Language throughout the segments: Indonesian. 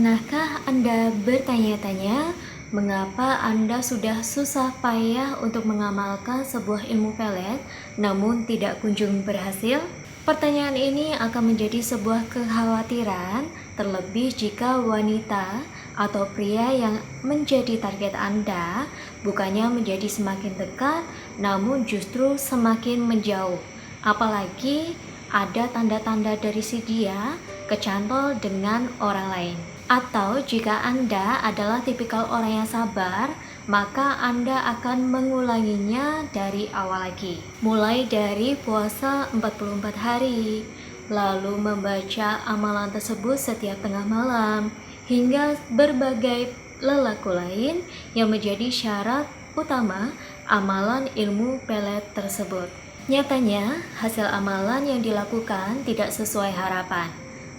Pernahkah Anda bertanya-tanya mengapa Anda sudah susah payah untuk mengamalkan sebuah ilmu pelet namun tidak kunjung berhasil? Pertanyaan ini akan menjadi sebuah kekhawatiran, terlebih jika wanita atau pria yang menjadi target Anda bukannya menjadi semakin dekat namun justru semakin menjauh. Apalagi ada tanda-tanda dari si dia kecantol dengan orang lain. Atau jika Anda adalah tipikal orang yang sabar, maka Anda akan mengulanginya dari awal lagi. Mulai dari puasa 44 hari, lalu membaca amalan tersebut setiap tengah malam, hingga berbagai lelaku lain yang menjadi syarat utama amalan ilmu pelet tersebut. Nyatanya, hasil amalan yang dilakukan tidak sesuai harapan.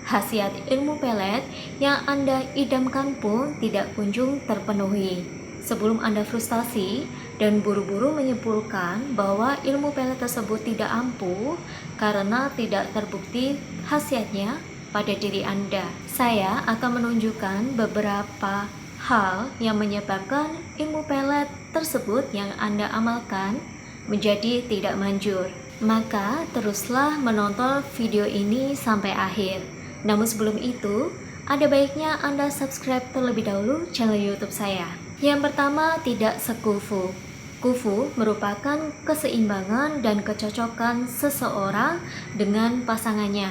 Khasiat ilmu pelet yang Anda idamkan pun tidak kunjung terpenuhi. Sebelum Anda frustasi dan buru-buru menyimpulkan bahwa ilmu pelet tersebut tidak ampuh karena tidak terbukti khasiatnya pada diri Anda, saya akan menunjukkan beberapa hal yang menyebabkan ilmu pelet tersebut yang Anda amalkan menjadi tidak manjur. Maka teruslah menonton video ini sampai akhir. Namun sebelum itu, ada baiknya Anda subscribe terlebih dahulu channel YouTube saya. Yang pertama, tidak sekufu. Kufu merupakan keseimbangan dan kecocokan seseorang dengan pasangannya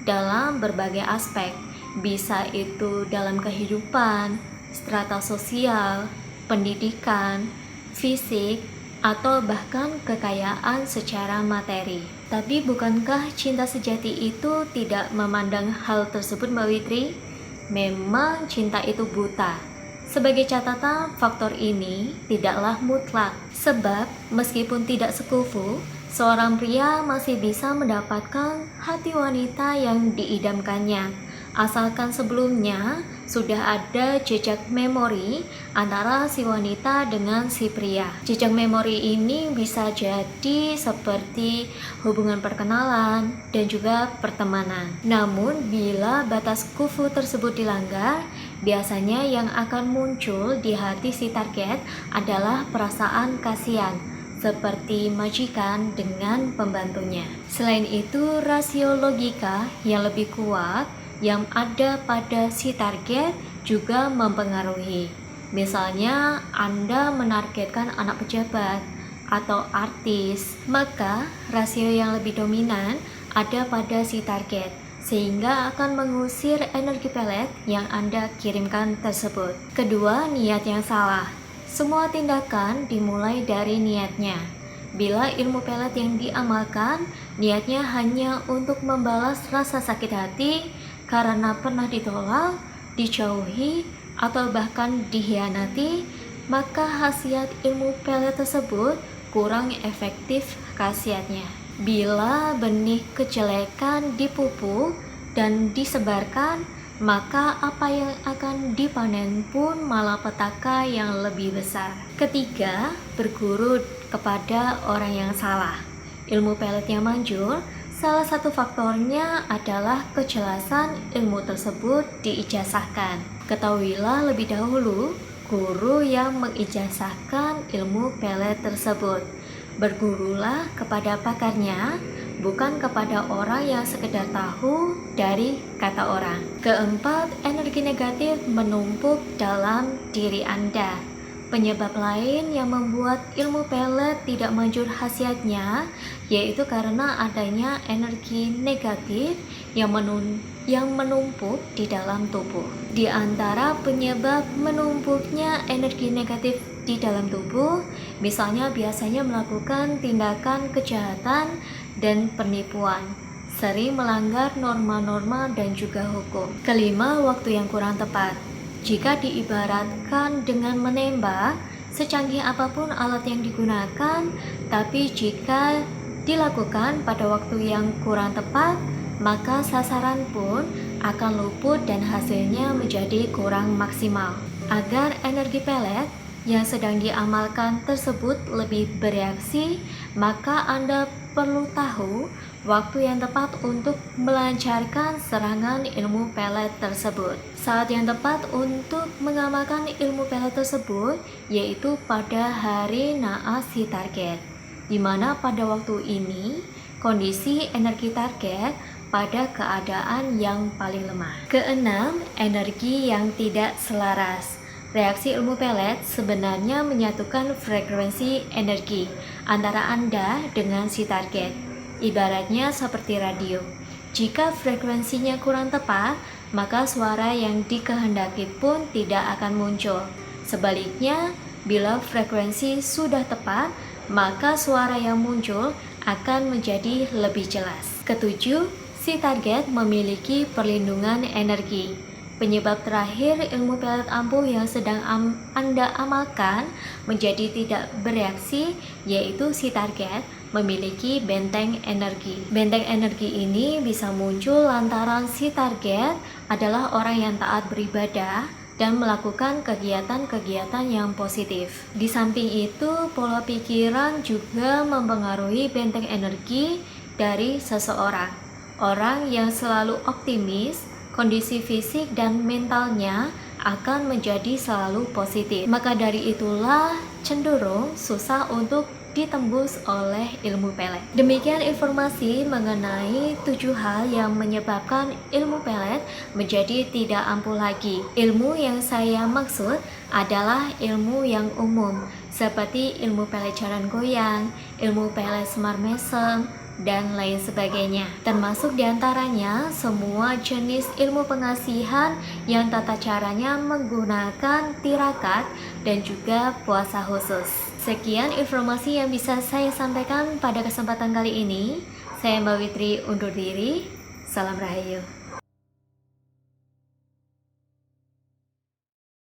dalam berbagai aspek, bisa itu dalam kehidupan, strata sosial, pendidikan, fisik, atau bahkan kekayaan secara materi. Tapi bukankah cinta sejati itu tidak memandang hal tersebut, Mbak Witri? Memang cinta itu buta. Sebagai catatan, faktor ini tidaklah mutlak. Sebab meskipun tidak sekufu, seorang pria masih bisa mendapatkan hati wanita yang diidamkannya, asalkan sebelumnya sudah ada jejak memori antara si wanita dengan si pria. Jejak memori ini bisa jadi seperti hubungan perkenalan dan juga pertemanan. Namun bila batas kufu tersebut dilanggar, biasanya yang akan muncul di hati si target adalah perasaan kasihan, seperti majikan dengan pembantunya. Selain itu, rasio logika yang lebih kuat yang ada pada si target juga mempengaruhi. Misalnya, Anda menargetkan anak pejabat atau artis, maka rasio yang lebih dominan ada pada si target, sehingga akan mengusir energi pelet yang Anda kirimkan tersebut. Kedua, niat yang salah. Semua tindakan dimulai dari niatnya. Bila ilmu pelet yang diamalkan, niatnya hanya untuk membalas rasa sakit hati karena pernah ditolak, dijauhi, atau bahkan dikhianati, maka khasiat ilmu pelet tersebut kurang efektif khasiatnya. Bila benih kejelekan dipupuk dan disebarkan, maka apa yang akan dipanen pun malapetaka yang lebih besar. Ketiga, berguru kepada orang yang salah. Ilmu pelet yang manjur, salah satu faktornya adalah kejelasan ilmu tersebut diijazahkan. Ketahuilah lebih dahulu guru yang mengijazahkan ilmu pelet tersebut. Bergurulah kepada pakarnya, bukan kepada orang yang sekedar tahu dari kata orang. Keempat, energi negatif menumpuk dalam diri Anda. Penyebab lain yang membuat ilmu pelet tidak manjur khasiatnya yaitu karena adanya energi negatif yang menumpuk di dalam tubuh. Di antara penyebab menumpuknya energi negatif di dalam tubuh, misalnya biasanya melakukan tindakan kejahatan dan penipuan, sering melanggar norma-norma dan juga hukum. Kelima, waktu yang kurang tepat. Jika diibaratkan dengan menembak, secanggih apapun alat yang digunakan, tapi jika dilakukan pada waktu yang kurang tepat, maka sasaran pun akan luput dan hasilnya menjadi kurang maksimal. Agar energi pelet yang sedang diamalkan tersebut lebih bereaksi, maka Anda perlu tahu waktu yang tepat untuk melancarkan serangan ilmu pelet tersebut. Saat yang tepat untuk mengamalkan ilmu pelet tersebut yaitu pada hari naas si target, di mana pada waktu ini kondisi energi target pada keadaan yang paling lemah. Keenam, energi yang tidak selaras. Reaksi ilmu pelet sebenarnya menyatukan frekuensi energi antara Anda dengan si target. Ibaratnya seperti radio. Jika frekuensinya kurang tepat, maka suara yang dikehendaki pun tidak akan muncul. Sebaliknya, bila frekuensi sudah tepat, maka suara yang muncul akan menjadi lebih jelas. Ketujuh, si target memiliki perlindungan energi. Penyebab terakhir ilmu pelet ampuh yang sedang Anda amalkan menjadi tidak bereaksi yaitu si target memiliki benteng energi. Benteng energi ini bisa muncul lantaran si target adalah orang yang taat beribadah dan melakukan kegiatan-kegiatan yang positif. Di samping itu, pola pikiran juga mempengaruhi benteng energi dari seseorang. Orang yang selalu optimis, kondisi fisik dan mentalnya akan menjadi selalu positif. Maka dari itulah cenderung susah untuk ditembus oleh ilmu pelet. Demikian informasi mengenai 7 hal yang menyebabkan ilmu pelet menjadi tidak ampuh lagi. Ilmu yang saya maksud adalah ilmu yang umum, seperti ilmu pelet jaran goyang, ilmu pelet semar mesem, dan lain sebagainya. Termasuk diantaranya semua jenis ilmu pengasihan yang tata caranya menggunakan tirakat dan juga puasa khusus. Sekian informasi yang bisa saya sampaikan pada kesempatan kali ini. Saya Mbak Witri undur diri. Salam Rahayu.